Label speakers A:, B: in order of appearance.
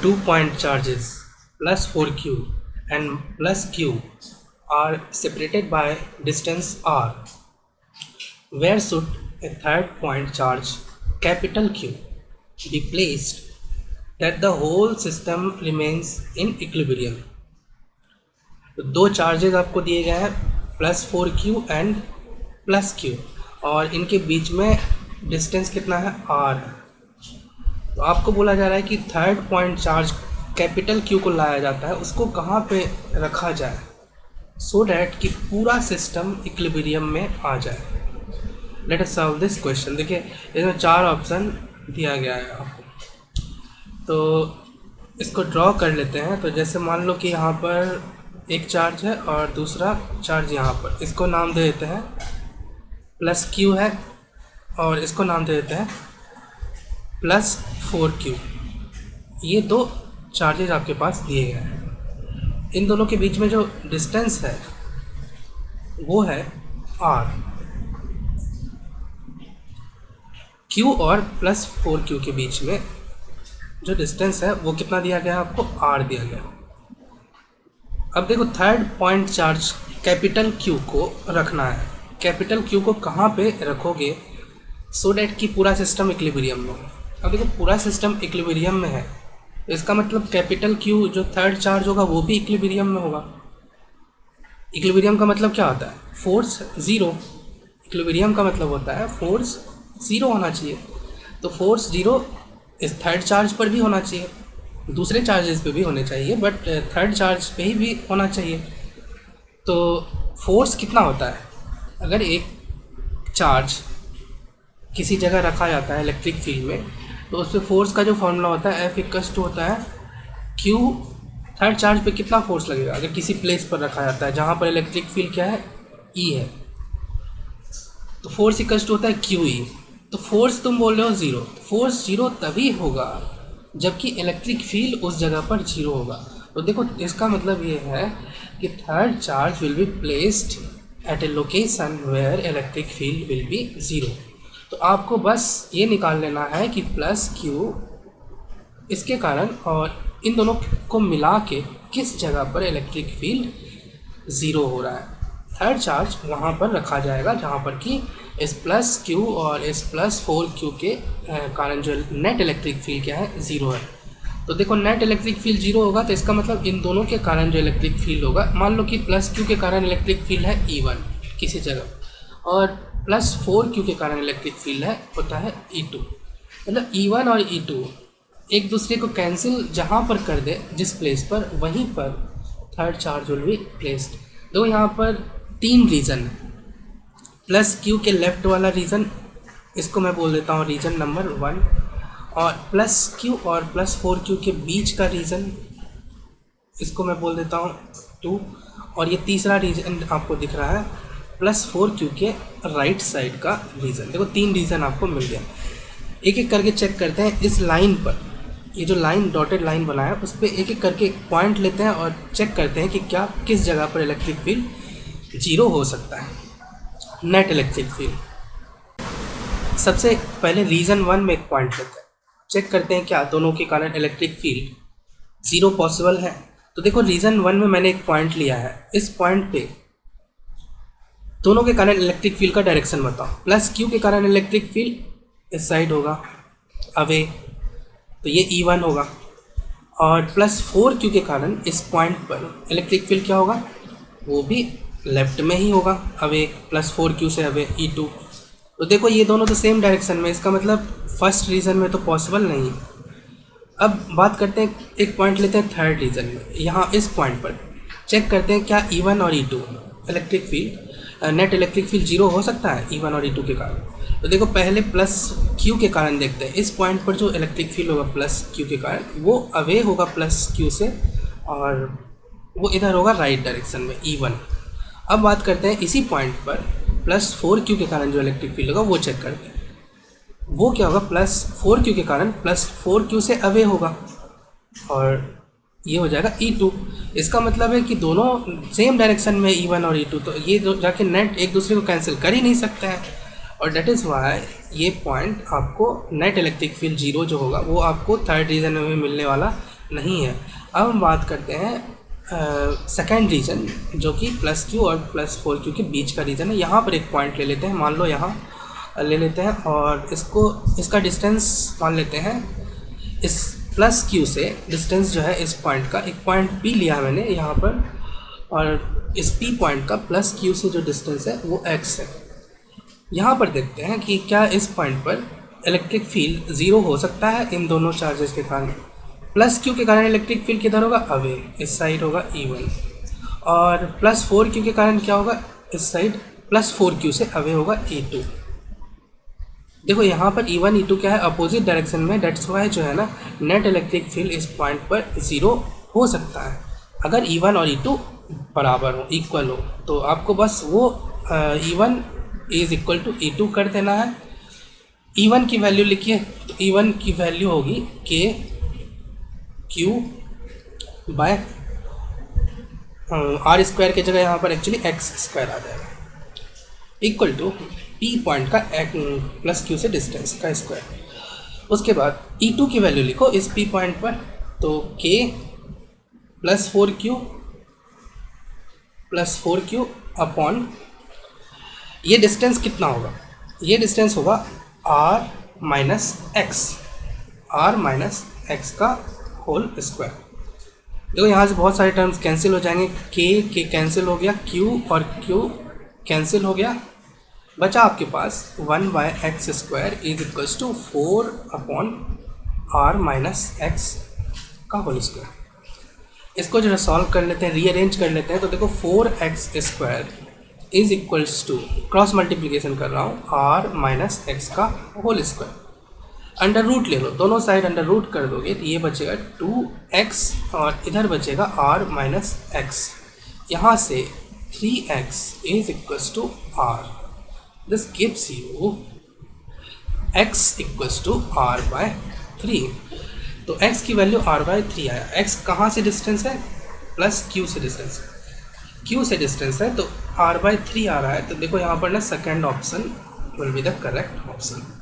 A: two point charges plus 4q and plus q are separated by distance r. Where should a third point charge capital Q be placed that the whole system remains in equilibrium? तो दो charges आपको दिए गए हैं +4q and +q और इनके बीच में distance कितना है r है। तो आपको बोला जा रहा है कि third point charge capital Q को लाया जाता है, उसको कहाँ पे रखा जाए सो डैट कि पूरा सिस्टम इक्विलिब्रियम में आ जाए। Let us solve this question. देखिए इसमें 4 ऑप्शन दिया गया है आपको, तो इसको ड्रॉ कर लेते हैं। तो जैसे मान लो कि यहाँ पर एक चार्ज है और दूसरा चार्ज यहाँ पर, इसको नाम दे देते हैं +q है और इसको नाम दे देते हैं +4q। ये दो चार्जेज आपके पास दिए गए हैं। इन दोनों के बीच में जो डिस्टेंस है वो है r। q और +4q के बीच में जो डिस्टेंस है वो कितना दिया गया है आपको, r दिया गया। अब देखो third point charge capital Q को रखना है। कैपिटल Q को कहाँ पे रखोगे सो डैट कि पूरा सिस्टम इक्विलिब्रियम में हो। अब देखो पूरा सिस्टम इक्विलिब्रियम में है, इसका मतलब कैपिटल Q जो थर्ड चार्ज होगा वो भी इक्विलिब्रियम में होगा। इक्विलिब्रियम का मतलब क्या होता है, फोर्स ज़ीरो। इक्विलिब्रियम का मतलब होता है फोर्स ज़ीरो होना चाहिए। तो फोर्स ज़ीरो इस थर्ड चार्ज पर भी होना चाहिए, दूसरे चार्जेस पे भी होने चाहिए, बट थर्ड चार्ज पे ही भी होना चाहिए। तो फोर्स कितना होता है, अगर एक चार्ज किसी जगह रखा जाता है इलेक्ट्रिक फील्ड में, तो उस पर फोर्स का जो फॉर्मूला होता है F होता है Q। थर्ड चार्ज पे कितना फोर्स लगेगा अगर किसी प्लेस पर रखा जाता है जहाँ पर इलेक्ट्रिक फील्ड क्या है, E है, तो फोर्स होता है QE। तो फोर्स तुम बोल रहे हो ज़ीरो, फोर्स ज़ीरो तभी होगा जबकि इलेक्ट्रिक फील्ड उस जगह पर ज़ीरो होगा। तो देखो इसका मतलब ये है कि third charge will be placed at a location where electric field will be zero. तो आपको बस ये निकाल लेना है कि +q इसके कारण और इन दोनों को मिला के किस जगह पर इलेक्ट्रिक फील्ड ज़ीरो हो रहा है। थर्ड चार्ज वहाँ पर रखा जाएगा जहाँ पर कि इस +q और इस +4q के कारण जो नेट इलेक्ट्रिक फील्ड क्या है, ज़ीरो है। तो देखो नेट इलेक्ट्रिक फील्ड ज़ीरो होगा तो इसका मतलब इन दोनों के कारण जो इलेक्ट्रिक फील्ड होगा, मान लो कि +q के कारण इलेक्ट्रिक फील्ड है E1 किसी जगह और +4q के कारण इलेक्ट्रिक फील्ड है होता है E2। मतलब E1 और E2 एक दूसरे को कैंसिल जहाँ पर कर दे जिस प्लेस पर, वहीं पर third charge will be placed. तो यहाँ पर 3 रीज़न है। +q के लेफ्ट वाला रीज़न, इसको मैं बोल देता हूँ रीज़न नंबर 1, और +q और +4q के बीच का रीज़न, इसको मैं बोल देता हूँ 2, और ये तीसरा रीज़न आपको दिख रहा है +4q के राइट साइड का रीज़न। देखो 3 रीज़न आपको मिल गया। एक एक करके चेक करते हैं। इस लाइन पर, ये जो लाइन डॉटेड लाइन बना है उस पर एक एक करके पॉइंट लेते हैं और चेक करते हैं कि क्या किस जगह पर इलेक्ट्रिक फील्ड ज़ीरो हो सकता है, नेट इलेक्ट्रिक फील्ड। सबसे पहले रीज़न 1 में एक पॉइंट लेते हैं, चेक करते हैं क्या दोनों के कारण इलेक्ट्रिक फील्ड ज़ीरो पॉसिबल है। तो देखो रीज़न 1 में मैंने एक पॉइंट लिया है, इस पॉइंट पे दोनों के कारण इलेक्ट्रिक फील्ड का डायरेक्शन बताओ। +q के कारण इलेक्ट्रिक फील्ड इस साइड होगा, अवे, तो ये E1 होगा, और +4q के कारण इस पॉइंट पर इलेक्ट्रिक फील्ड क्या होगा, वो भी लेफ्ट में ही होगा, अवे, +4q से अवे E2। तो देखो ये दोनों तो सेम डायरेक्शन में, इसका मतलब फर्स्ट रीज़न में तो पॉसिबल नहीं है। अब बात करते हैं, एक पॉइंट लेते हैं थर्ड रीज़न में, यहाँ इस पॉइंट पर चेक करते हैं क्या E1 और E2 electric field, net electric field zero हो सकता है E1 और E2 के कारण। तो देखो पहले +q के कारण देखते हैं, इस पॉइंट पर जो इलेक्ट्रिक फील्ड होगा +q के कारण वो अवे होगा +q से, और वो इधर होगा राइट डायरेक्शन में E1। अब बात करते हैं इसी पॉइंट पर +4q के कारण जो इलेक्ट्रिक फील्ड होगा वो चेक करते हैं, वो क्या होगा, +4q के कारण +4q से अवे होगा, और ये हो जाएगा E2। इसका मतलब है कि दोनों सेम डायरेक्शन में E1 और E2, तो ये जाके नेट एक दूसरे को कैंसिल कर ही नहीं सकते हैं, और डेट इज़ वाई ये पॉइंट आपको नेट इलेक्ट्रिक फील्ड ज़ीरो जो होगा वो आपको थर्ड रीज़न में मिलने वाला नहीं है। अब हम बात करते हैं सेकेंड रीजन जो कि प्लस क्यू और प्लस 4 क्यू के बीच का रीजन है। यहाँ पर एक पॉइंट ले लेते हैं, मान लो यहाँ ले लेते हैं और इसका डिस्टेंस मान लेते हैं। इस प्लस क्यू से डिस्टेंस जो है इस पॉइंट का, एक पॉइंट पी लिया मैंने यहाँ पर, और इस पी पॉइंट का प्लस क्यू से जो डिस्टेंस है वो एक्स है। यहाँ पर देखते हैं कि क्या इस पॉइंट पर इलेक्ट्रिक फील्ड ज़ीरो हो सकता है इन दोनों चार्जेस के कारण। प्लस क्यू के कारण इलेक्ट्रिक फील्ड किधर होगा, अवे, इस साइड होगा E1, और प्लस 4 क्यू के कारण क्या होगा, इस साइड प्लस 4 क्यू से अवे होगा E2। देखो यहाँ पर E1 E2 क्या है, अपोजिट डायरेक्शन में, डेट्स वाई जो है ना नेट इलेक्ट्रिक फील्ड इस पॉइंट पर ज़ीरो हो सकता है अगर E1 और E2 बराबर हो, इक्वल हो। तो आपको बस वो E1 is equal to E2 कर देना है। E1 की वैल्यू लिखिए, तो E1 की वैल्यू होगी के क्यू बाय आर स्क्वायर की जगह यहाँ पर एक्चुअली एक्स स्क्वायर आ जाएगा, इक्वल टू पी पॉइंट का प्लस क्यू से डिस्टेंस का स्क्वायर। उसके बाद E2 की वैल्यू लिखो इस पी पॉइंट पर, तो के प्लस 4 क्यू अपॉन, ये डिस्टेंस कितना होगा, ये डिस्टेंस होगा r माइनस एक्स का होल स्क्वायर। देखो यहाँ से बहुत सारे टर्म्स कैंसिल हो जाएंगे, के कैंसिल हो गया, q और q कैंसिल हो गया, बचा आपके पास 1/x square is equals to 4 upon r minus x का होल स्क्वायर। इसको जो सॉल्व कर लेते हैं, रीअरेंज कर लेते हैं, तो देखो 4x square is equals to, cross multiplication कर रहा हूँ, r माइनस एक्स का होल स्क्वायर। अंडर रूट ले लो, दोनों साइड अंडर रूट कर दोगे तो ये बचेगा 2x और इधर बचेगा r माइनस एक्स। यहाँ से 3x is equals to r, this gives you x equals to r/3। तो x की वैल्यू r/3 आया। x कहाँ से डिस्टेंस है, प्लस q से डिस्टेंस, q से डिस्टेंस है, तो r/3 आ रहा है। तो देखो यहाँ पर ना second option will be the correct option.